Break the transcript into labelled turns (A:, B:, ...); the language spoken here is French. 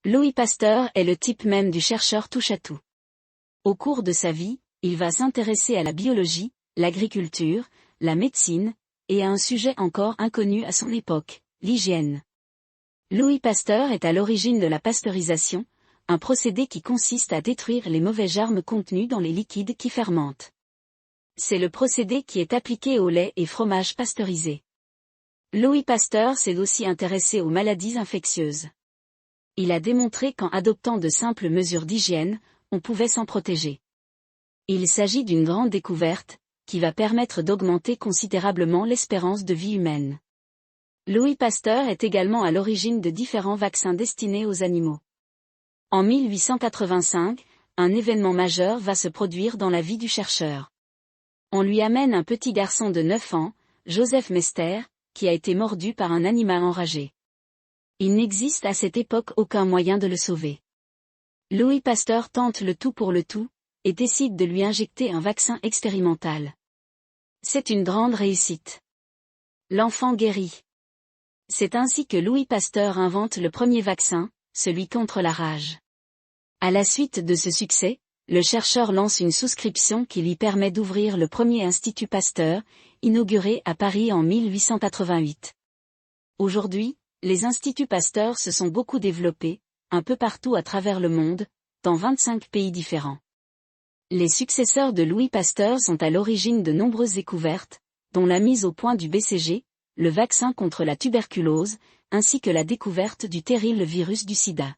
A: Louis Pasteur est le type même du chercheur touche-à-tout. Au cours de sa vie, il va s'intéresser à la biologie, l'agriculture, la médecine, et à un sujet encore inconnu à son époque, l'hygiène. Louis Pasteur est à l'origine de la pasteurisation, un procédé qui consiste à détruire les mauvais germes contenus dans les liquides qui fermentent. C'est le procédé qui est appliqué au lait et fromage pasteurisés. Louis Pasteur s'est aussi intéressé aux maladies infectieuses. Il a démontré qu'en adoptant de simples mesures d'hygiène, on pouvait s'en protéger. Il s'agit d'une grande découverte, qui va permettre d'augmenter considérablement l'espérance de vie humaine. Louis Pasteur est également à l'origine de différents vaccins destinés aux animaux. En 1885, un événement majeur va se produire dans la vie du chercheur. On lui amène un petit garçon de 9 ans, Joseph Mester, qui a été mordu par un animal enragé. Il n'existe à cette époque aucun moyen de le sauver. Louis Pasteur tente le tout pour le tout, et décide de lui injecter un vaccin expérimental. C'est une grande réussite. L'enfant guérit. C'est ainsi que Louis Pasteur invente le premier vaccin, celui contre la rage. À la suite de ce succès, le chercheur lance une souscription qui lui permet d'ouvrir le premier Institut Pasteur, inauguré à Paris en 1888. Aujourd'hui, les instituts Pasteur se sont beaucoup développés, un peu partout à travers le monde, dans 25 pays différents. Les successeurs de Louis Pasteur sont à l'origine de nombreuses découvertes, dont la mise au point du BCG, le vaccin contre la tuberculose, ainsi que la découverte du terrible virus du sida.